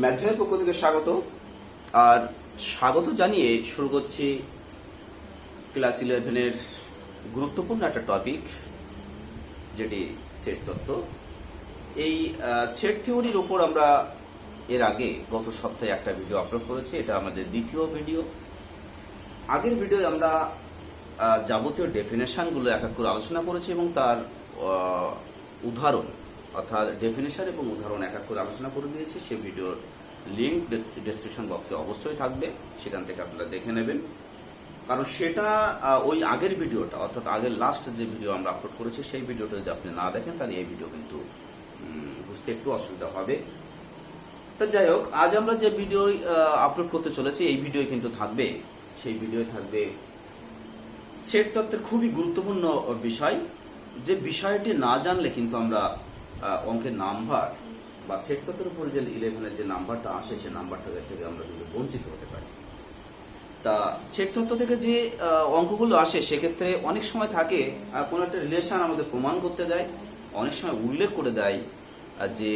ম্যাগজিনের পক্ষ থেকে স্বাগত। আর স্বাগত জানিয়ে শুরু করছি ক্লাস 11-এর গুরুত্বপূর্ণ একটা টপিক, যেটি সেট তত্ত্ব। এই সেট থিওরির উপর আমরা এর আগে গত সপ্তাহে একটা ভিডিও আপলোড করেছি। এটা আমাদের দ্বিতীয় ভিডিও। আগের ভিডিওয়ে আমরা যাবতীয় ডেফিনেশনগুলো এক এক করে আলোচনা করেছি এবং তার উদাহরণ, অর্থাৎ ডেফিনেশন এবং উদাহরণ এক এক করে আলোচনা করে দিয়েছি। সেই ভিডিওর লিঙ্ক ডেসক্রিপশন বক্সে অবশ্যই থাকবে, সেখান থেকে আপনারা দেখে নেবেন। কারণ সেটা ওই আগের ভিডিওটা, অর্থাৎ আগের লাস্ট যে ভিডিও আমরা আপলোড করেছি, সেই ভিডিওটা যদি আপনি না দেখেন তাহলে এই ভিডিও কিন্তু বুঝতে একটু অসুবিধা হবে। তো যাই হোক, আজ আমরা যে ভিডিও আপলোড করতে চলেছি, এই ভিডিও কিন্তু থাকবে, সেই ভিডিও থাকবে সেট তত্ত্বের খুবই গুরুত্বপূর্ণ বিষয়, যে বিষয়টি না জানলে কিন্তু আমরা অঙ্কের নাম্বার বা সেট তত্ত্বের উপর যে 11-এর যে নাম্বারটা আসে, সেই নাম্বারটা থেকে আমরা কিন্তু বঞ্চিত হতে পারি। তা সেট তত্ত্ব থেকে যে অঙ্কগুলো আসে, সেক্ষেত্রে অনেক সময় থাকে কোনো একটা রিলেশন আমাদের প্রমাণ করতে দেয়, অনেক সময় উল্লেখ করে দেয় যে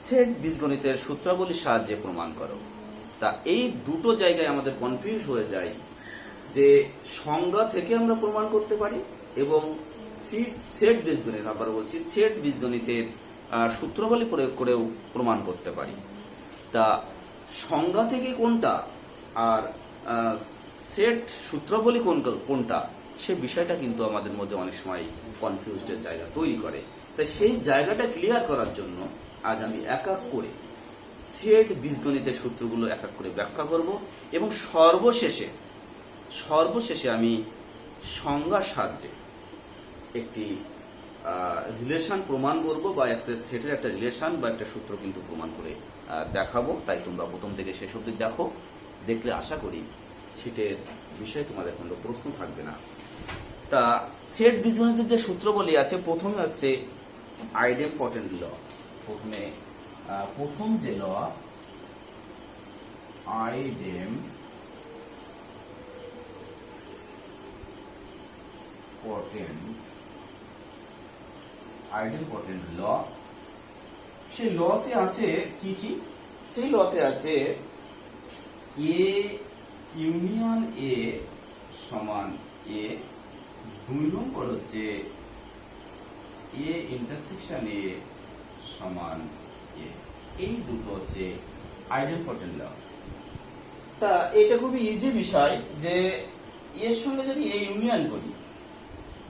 সেট বীজগণিতের সূত্রাবলীর সাহায্যে প্রমাণ করো। তা এই দুটো জায়গায় আমাদের কনফিউজ হয়ে যায় যে সংজ্ঞা থেকে আমরা প্রমাণ করতে পারি এবং সেট বীজগণিত, আবার বলছি সেট বীজগণিতের সূত্রাবলী প্রয়োগ করেও প্রমাণ করতে পারি। তা সংজ্ঞা থেকে কোনটা আর সেট সূত্রাবলী কোনটা, সে বিষয়টা কিন্তু আমাদের মধ্যে অনেক সময় কনফিউজডের জায়গা তৈরি করে। তাই সেই জায়গাটা ক্লিয়ার করার জন্য আজ আমি এক এক করে সেট বীজগণিতের সূত্রগুলো এক এক করে ব্যাখ্যা করব এবং সর্বশেষে আমি সংজ্ঞার সাহায্যে একটি রিলেশন প্রমাণ করব, বা সেটের একটা রিলেশন বা একটা সূত্র কিন্তু প্রমাণ করে দেখাবো। তাই তোমরা প্রথম থেকে শেষ অবধি দেখো, দেখলে আশা করি সেটের বিষয়ে তোমাদের কোনো প্রশ্ন থাকবে না। তা সেট বীজগণিতের যে সূত্রবলী আছে, প্রথমে আসছে আইডেম্পটেন্ট ল। প্রথম যে ল, আইডেম্পটেন্ট ল, সেই লতে আছে কি কি? সেই লতে আছে এ ইউনিয়ন এ সমান এ, 2 নম্বর হচ্ছে এ ইন্টারসেকশন এ সমান এ। এই দুটো হচ্ছে আইডেম্পটেন্ট ল। তা এটা খুবই ইজি বিষয় যে এর সঙ্গে যদি এ ইউনিয়ন করি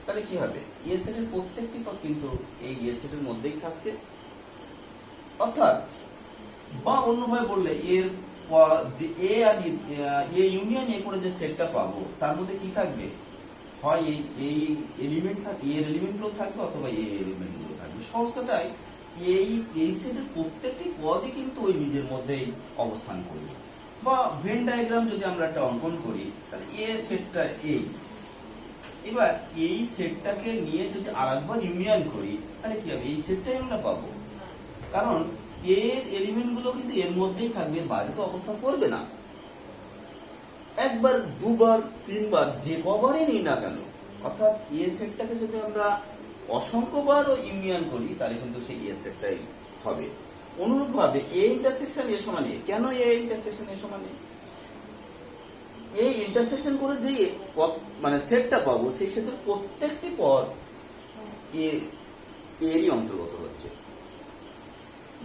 তাহলে কি হবে? এ সেটের প্রত্যেকটি পদ কিন্তু এই এ সেটের মধ্যেই থাকছে, অর্থাৎ বা অন্যভাবে বললে এর যে এ আর এ ইউনিয়ন এ করে যে সেটটা পাবো, তার মধ্যে কি থাকবে? হয় এই এলিমেন্ট থাকবে, এর এলিমেন্টগুলো থাকবে, অথবা এই এলিমেন্টগুলো থাকবে। সহজ কথায় এই সেটের প্রত্যেকটি পদই কিন্তু ওই নিজের মধ্যেই অবস্থান করবে। বা ভেন ডায়াগ্রাম যদি আমরা একটা অঙ্কন করি, তাহলে এ সেটটা এই, এবার এই সেটটাকে নিয়ে যদি আরেকবার ইউনিয়ন করি তাহলে কি হবে? এই সেটটাই আমরা পাবো, কারণ এর এলিমেন্ট গুলো কিন্তু এর মধ্যেই থাকবে, বাইরে তো অবস্থান করবে না। একবার, দুবার, তিনবার, যে কবারই নিই না কেন, অর্থাৎ এ সেটটাকে যদি আমরা অসংখ্যবার ইউনিয়ন করি তাহলে কিন্তু সেই এ সেটটাই হবে। অনুরূপভাবে এ ইন্টারসেকশন এ সমান এ, কেন এ ইন্টারসেকশন এ সমান এ? এই ইন্টারসেকশন করে যে পদ মানে সেটটা পাবো, সেই সেটের প্রত্যেকটি পদ এরই অন্তর্গত হচ্ছে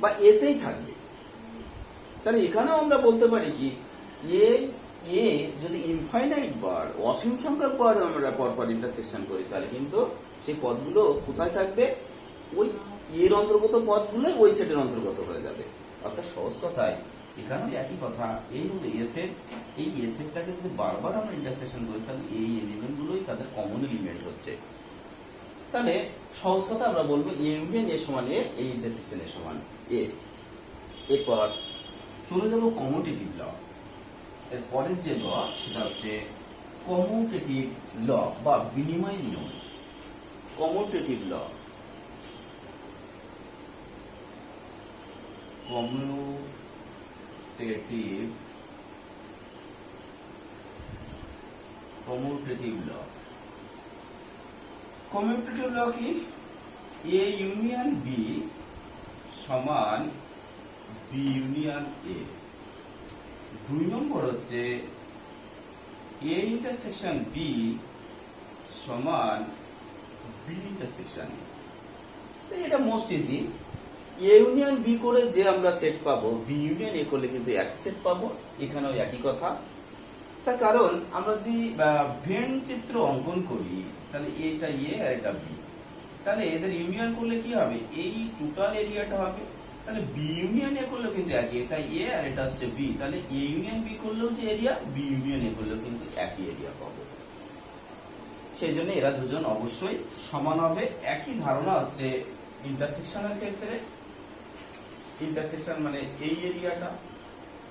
বা এতেই থাকবে। তাহলে এখানেও আমরা বলতে পারি কি, এ যদি ইনফাইনাইট বার, অসীম সংখ্যক বার আমরা পরপর ইন্টারসেকশন করি, তাহলে কিন্তু সেই পদগুলো কোথায় থাকবে? ওই এর অন্তর্গত পদগুলোই ওই সেটের অন্তর্গত হয়ে যাবে। অর্থাৎ সহজ কথায় এখানে একই কথা, এই হলো এ সেট, এই এ সেটটাকে যদি বারবার আমরা ইন্টারসেকশন করি তাহলে এই এলিমেন্ট গুলোই তাদের কমন এলিমেন্ট হচ্ছে। তাহলে সহজ কথা আমরা বলবো এ ইউনিয়ন এ সমান এ, এই ইন্টারসেকশন এ সমান এ। এরপর চলে যাবো কমিউটেটিভ ল। এর পরের যে ল, সেটা হচ্ছে কমিউটেটিভ ল বা বিনিময় নিয়ম। কমিউটেটিভ ল, কমিউটেটিভ ল কি? এ ইউনিয়ন বি সমান বি ইউনিয়ন এ। 2 নম্বর হচ্ছে এ ইন্টারসেকশন বি সমান বি ইন্টারসেকশন এ। এটা most easy. A union B করে যে আমরা সেট পাবো, বি ইউনিয়ন এ করলে কিন্তু একই সেট পাবো, এখানেও একই কথা। তার কারণ আমরা যদি ভেন চিত্র অঙ্কন করি, তাহলে এটা এ আর এটা বি, তাহলে এদের ইউনিয়ন করলে কি হবে, এই টোটাল এরিয়াটা হবে। তাহলে বি ইউনিয়ন এ করলেও কিন্তু একই, এটা এ আর এটা হচ্ছে বি, তাহলে এ ইউনিয়ন বি করলেও যে এরিয়া, বি ইউনিয়ন এ করলেও কিন্তু একই এরিয়া পাবো। সেই জন্য এরা দুজন অবশ্যই সমান হবে। একই ধারণা হচ্ছে ইন্টারসেকশনের ক্ষেত্রে। ইন্টারসেকশন মানে এই এরিয়াটা,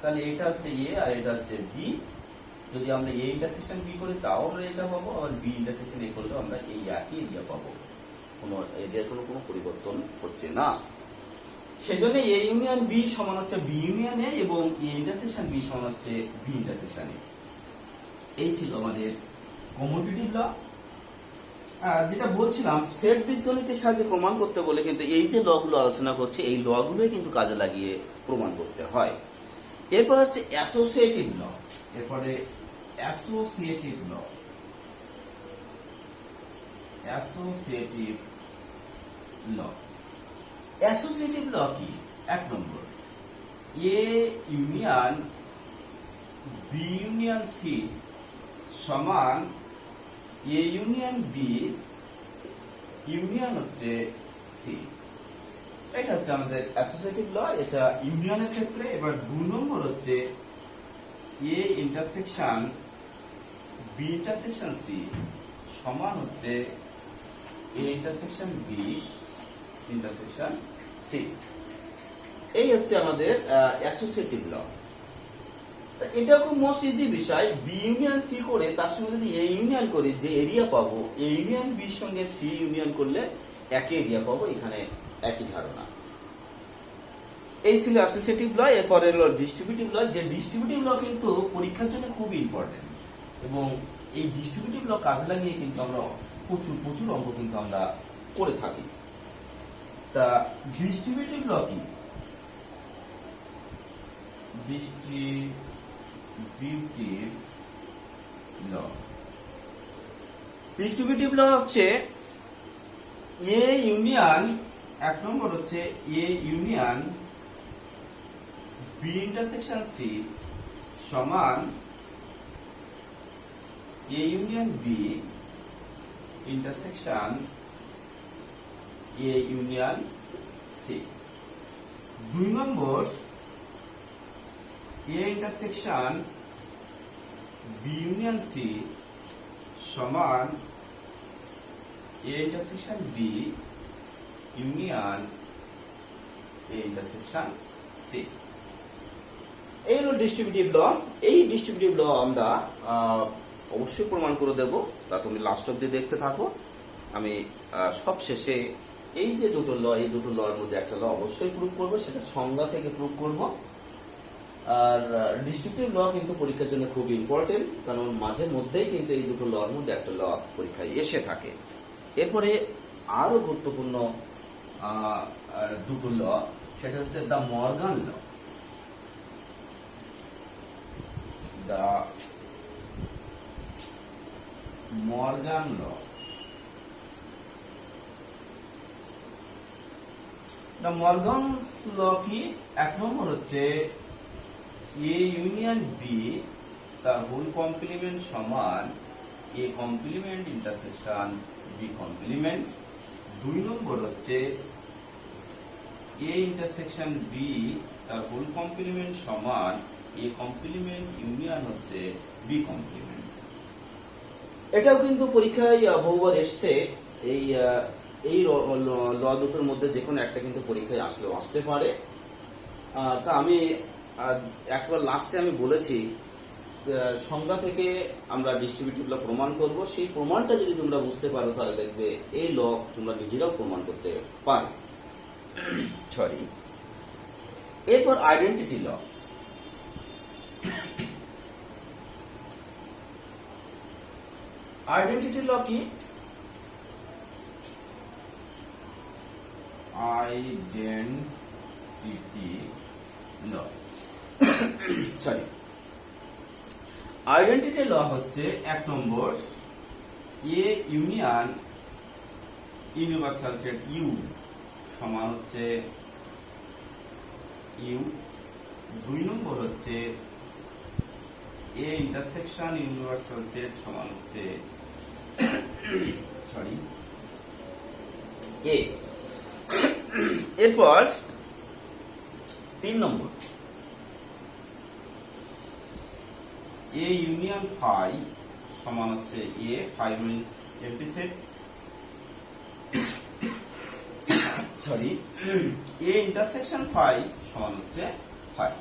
তাহলে এটা হচ্ছে এ আর এটা হচ্ছে বি। যদি আমরা এ ইন্টারসেকশন বি করি তাও আমরা এটা পাবো, আবার বি ইন্টারসেকশন এ করলেও আমরা এই একই এরিয়া পাবো। কোনো এরিয়ার কোনো পরিবর্তন হচ্ছে না। সেজন্য এ ইউনিয়ন বি সমান হচ্ছে বি ইউনিয়ন এ এবং এ ইন্টারসেকশন বি সমান হচ্ছে বি ইন্টারসেকশন এ। এই ছিল আমাদের কমিউটেটিভ ল। যেটা বলছিলাম, সেট বীজগণিতের সাহায্যে প্রমাণ করতে বলে কিন্তু এই যে লগুলো আলোচনা করছে, এই লগুলোই কিন্তু কাজে লাগিয়ে প্রমাণ করতে হয়। এরপর হচ্ছে অ্যাসোসিয়েটিভ ল। এরপরে associative law. Associative law. Associative law কি? 1 number, A union B union C সমান এ ইউনিয়ন বি ইউনিয়ন হচ্ছে সি। এটা হচ্ছে আমাদের অ্যাসোসিয়েটিভ ল, এটা ইউনিয়নের ক্ষেত্রে। এবার 2 নম্বর হচ্ছে A intersection B intersection C সমান হচ্ছে A intersection B intersection C. এই হচ্ছে আমাদের অ্যাসোসিয়েটিভ ল। এটা খুব মোস্ট ইজি বিষয়। বি ইউনিয়ন সি করে তার সঙ্গে যদি এ ইউনিয়ন করি, যে এরিয়া পাবো, এ ইউনিয়ন বির সঙ্গে সি ইউনিয়ন করলে একই এরিয়া পাবো। এখানে একই ধারণা। এই ছিল অ্যাসোসিয়েটিভ ল। এরপরে হলো ডিস্ট্রিবিউটিভ ল। যে ডিস্ট্রিবিউটিভ ল কিন্তু পরীক্ষার জন্য খুব ইম্পর্টেন্ট, এবং এই ডিস্ট্রিবিউটিভ ল কাজে লাগিয়ে কিন্তু আমরা প্রচুর অঙ্ক কিন্তু আমরা করে থাকি। তা ডিস্ট্রিবিউটিভ ল কি? ডিস্ট্রিবিউটিভ ল হচ্ছে এ ইউনিয়ন, 1 নম্বর হচ্ছে A union B intersection C সমান A union B intersection A union C. 2 number, A intersection B union C সমান A intersection B union A intersection C. এই হলো ডিস্ট্রিবিউটিভ ল। এই distributive ল আমরা অবশ্যই প্রমাণ করে দেব, তা তুমি লাস্ট অব্দি দেখতে থাকো। আমি সব শেষে এই যে দুটো ল, এই দুটো লর মধ্যে একটা ল অবশ্যই প্রুভ করবো, সেটা সংজ্ঞা থেকে প্রুভ করব। আর ডিস্ট্রিবিউটিভ ল কিন্তু পরীক্ষার জন্য খুব ইম্পর্টেন্ট, কারণ মাঝে মধ্যেই কিন্তু এই দুটো লর মধ্যে একটা ল পরীক্ষায় এসে থাকে। এরপরে আরো গুরুত্বপূর্ণ দুটো ল, সেটা হচ্ছে De Morgan law. De Morgan law. De Morgan law কি? 1 নম্বর হচ্ছে এ ইউনিয়ন বি তার হোল কমপ্লিমেন্ট সমান A complement intersection B complement. 2 নম্বর হচ্ছে এ ইন্টারসেকশন বি তার হোল কমপ্লিমেন্ট সমান এ কমপ্লিমেন্ট ইউনিয়ন হচ্ছে বি কমপ্লিমেন্ট। এটাও কিন্তু পরীক্ষায় বহুবার এসছে। এই ল দুটোর মধ্যে যে কোনো একটা কিন্তু পরীক্ষায় আসলেও আসতে পারে। তা আমি একবার লাস্টে আমি বলেছি, সংজ্ঞা থেকে আমরা ডিস্ট্রিবিউটিভ ল প্রমাণ করব। সেই প্রমাণটা যদি তোমরা বুঝতে পারো, তাহলে দেখবে এই ল তোমরা নিজেরাও প্রমাণ করতে পারো। সরি। এরপর আইডেন্টিটি ল। আইডেন্টিটি ল কি? আইডেন্টিটি সরি, আইডেন্টিটি ল হচ্ছে 1 number A union universal set U সমান হচ্ছে ইউ। 2 নম্বর হচ্ছে এ ইন্টারসেকশন ইউনিভার্সাল সেট সমান হচ্ছে সরি এ। এরপর 3 নম্বর এ ইউনিয়ন ফাই সমান হচ্ছে A, phi means empty set, sorry A intersection phi সমান হচ্ছে ফাই।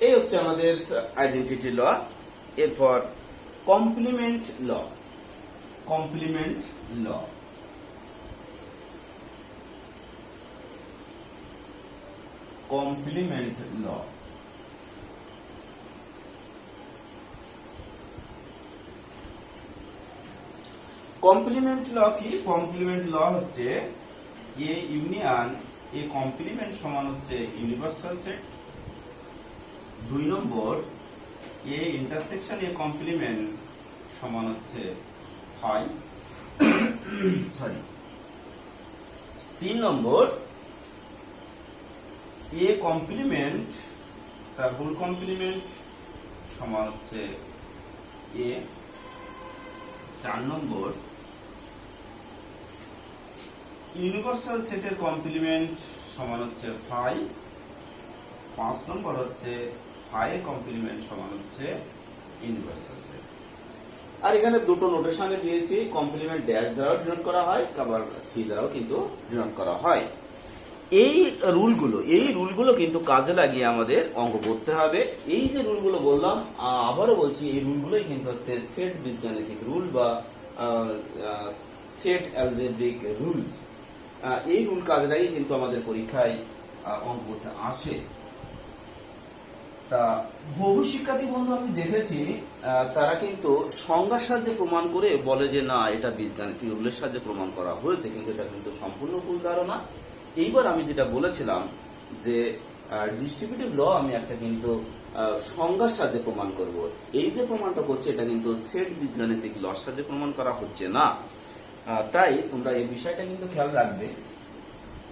এই হচ্ছে আমাদের আইডেন্টিটি ল। এরপর complement law. Complement law complement law complement law কি? কমপ্লিমেন্ট ল হচ্ছে এ ইউনিয়ন এ কমপ্লিমেন্ট সমান হচ্ছে universal set. 2 number A intersection A complement সমান হচ্ছে ফাই, সরি 3 নম্বর এ কমপ্লিমেন্ট তার হোল কমপ্লিমেন্ট সমান হচ্ছে এ। 4 নম্বর ইউনিভার্সাল সেটের কমপ্লিমেন্ট সমান হচ্ছে ফাই। 5 নম্বর হচ্ছে ফাই এর কমপ্লিমেন্ট সমান হচ্ছে ইউনিভার্সাল সেট। আর এখানে দুটো নোটেশনে দিয়েছি, কমপ্লিমেন্ট ড্যাশ দ্বারাও ডিনোট করা হয়, আবার সি দ্বারাও কিন্তু ডিনোট করা হয়। এই রুলগুলো কিন্তু কাজে লাগিয়ে আমাদের অঙ্ক করতে হবে। এই যে রুলগুলো বললাম, আবারও বলছি, এই রুলগুলোই কিন্তু হচ্ছে সেট বীজগাণিতিক রুল বা সেট অ্যালজেব্রিক রুলস। এই রুল কাজে লাগিয়ে কিন্তু আমাদের পরীক্ষায় অঙ্ক করতে আসে। তা বহু শিক্ষার্থী বন্ধু আমি দেখেছি তারা কিন্তু সংজ্ঞার সাহায্যে প্রমাণ করে বলে যে না এটা বীজগাণিতিক রুলের সাহায্যে প্রমাণ করা হয়েছে, কিন্তু এটা কিন্তু সম্পূর্ণ ভুল ধারণা। এইবার আমি যেটা বলেছিলাম যে ডিস্ট্রিবিউটিভ ল আমি একটা কিন্তু সংজ্ঞার সাহায্যে প্রমাণ করব, এই যে প্রমাণটা করছে এটা কিন্তু সেট বীজগাণিতিক লর সাহায্যে প্রমাণ করা হচ্ছে না। তাই তোমরা এই বিষয়টা কিন্তু খেয়াল রাখবে।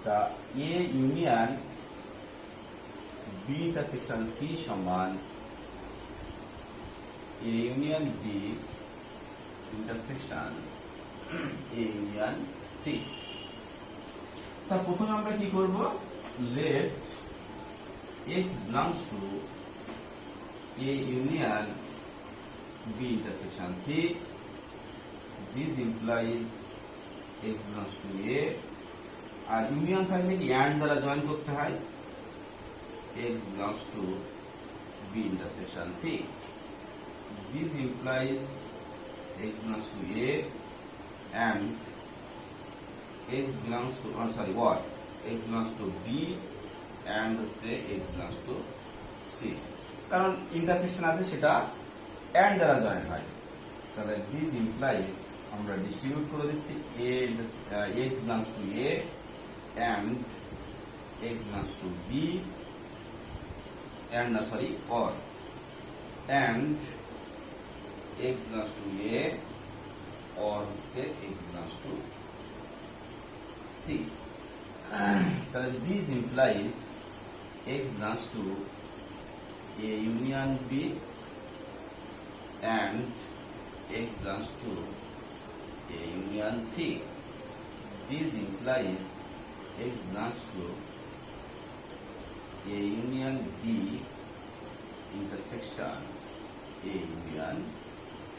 তা A union B intersection C সমান A union B intersection A union C. তা প্রথমে আমরা কি করব? Let x belongs to a union b intersection c. This implies x belongs to a, আর ইউনিয়ন থাকলে কি এন্ড দ্বারা জয়েন করতে হয়, x belongs to b intersection c. This implies x belongs to a and x belongs to what? X belongs to b and say x belongs to c. কারণ intersection আছে সেটা and দ্বারা join হয়। তাহলে this implies আমরা distribute করে দিচ্ছি x belongs to a and x belongs to b and or and x belongs to a or say x belongs to c. তাহলে this implies x belongs to a union b and x belongs to a union c. This implies x belongs to a union b intersection a union c.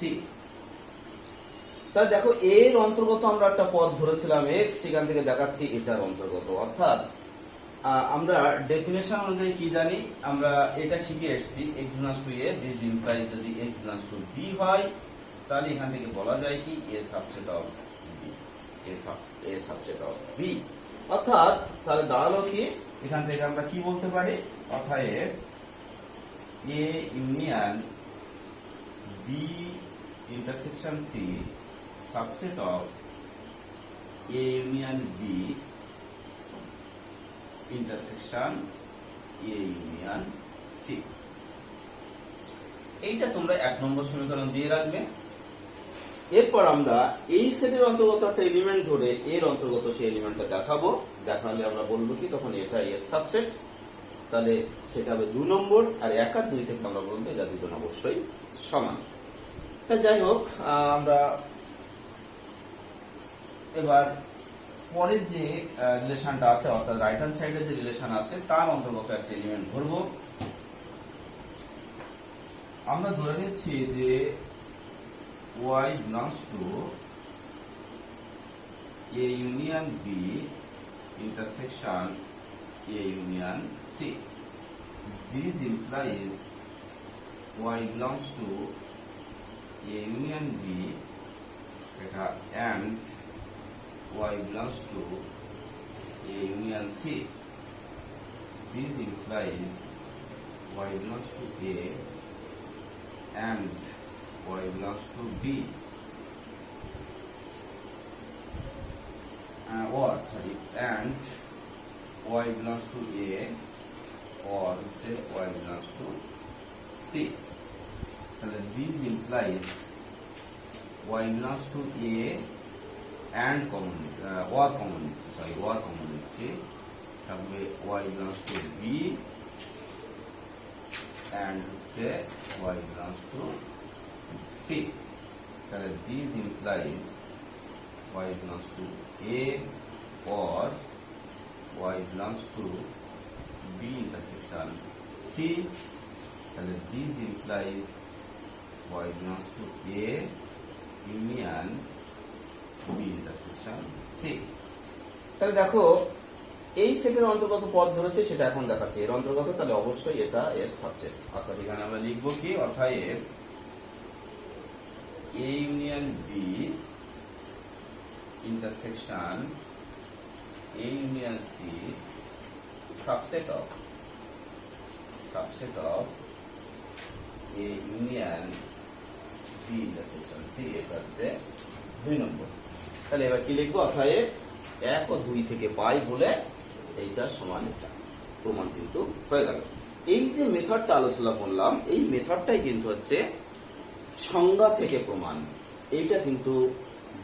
তাহলে দেখো এর অন্তর্গত আমরা একটা পদ ধরেছিলাম x, সেখান থেকে দেখাচ্ছি এটার অন্তর্গত। অর্থাৎ আমরা ডেফিনেশন অনুযায়ী কি জানি, আমরা এটা শিখে এসেছি x belongs to a, this implies যদি x belongs to b হয় তাহলে এখান থেকে বলা যায় কি a subset of b, a subset of b। অর্থাৎ তাহলে দাঁড়ালো কি, এখান থেকে আমরা কি বলতে পারি, অর্থাৎ a union b intersection c subset of a union b intersection a union C. এইটা তোমরা 1 নম্বর সমীকরণ দিয়ে রাখবে। এরপর আমরা এই সেটের অন্তর্গত একটা এলিমেন্ট ধরে এর অন্তর্গত সেই এলিমেন্টটা দেখাবো। দেখালে আমরা বলবো কি তখন এটা এর সাবসেট, তাহলে সেটা হবে 2 নম্বর। আর 1 আর 2 থেকে আমরা বলবো এটা দুজন অবশ্যই সমান। তা যাই হোক, আমরা এবার পরের যে রিলেশনটা আছে অর্থাৎ রাইট হ্যান্ড সাইডে যে রিলেশন আছে তার অন্তর্গত একটা এলিমেন্ট ধরবো। আমরা ধরে নিচ্ছি যে y belongs to A union B intersection A union C. This implies y belongs to A union B and y belongs to A union C. This implies y belongs to A and y belongs to B, and y belongs to A or y belongs to C. তাহলে this implies y belongs to A and or common নিচ্ছি তাহলে y belongs to B and y belongs to C. তাহলে this implies y belongs to A or y belongs to B intersection C. তাহলে this implies y belongs to A union B intersection C. তাহলে দেখো এই সেটের অন্তর্গত পদ ধরেছে সেটা এখন দেখাচ্ছে এর অন্তর্গত, তাহলে অবশ্যই এটা এর সাবজেক্ট। অর্থাৎ এখানে আমরা লিখবো কি অর্থাৎ A union B intersection A union C subset of A union B intersection C, এটা হচ্ছে 2 নম্বর। তাহলে এবার কি লিখবো অর্থাৎ 1 ও 2 থেকে পাই বলে এইটা সমান এটা প্রমাণ কিন্তু হয়ে গেল। এই যে মেথডটা আলোচনা করলাম এই মেথডটাই কিন্তু হচ্ছে সংজ্ঞা থেকে প্রমাণ। এইটা কিন্তু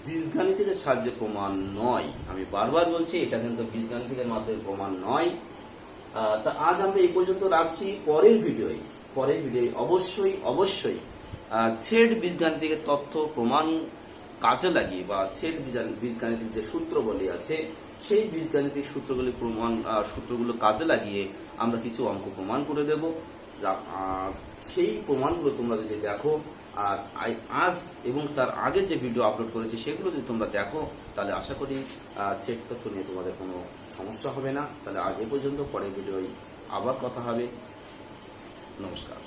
বীজগাণিতিকের সাহায্যে প্রমাণ নয়, আমি বারবার বলছি এটা কিন্তু বীজগাণিতিকের মাধ্যমে প্রমাণ নয়। তা আজ আমরা এই পর্যন্ত রাখছি। পরের ভিডিওয় অবশ্যই সেট বীজগাণিতিকের তথ্য প্রমাণ কাজে লাগিয়ে বা সেট বীজগাণিতিক যে সূত্রগুলি আছে সেই বীজগাণিতিক সূত্রগুলো কাজে লাগিয়ে আমরা কিছু অঙ্ক প্রমাণ করে দেব। সেই প্রমাণগুলো তোমরা যদি দেখো আর আজ এবং তার আগে যে ভিডিও আপলোড করেছি সেগুলো যদি তোমরা দেখো তাহলে আশা করি সেট তথ্য নিয়ে তোমাদের কোনো সমস্যা হবে না। তাহলে আজ এ পর্যন্ত, পরের ভিডিওয় আবার কথা হবে। নমস্কার।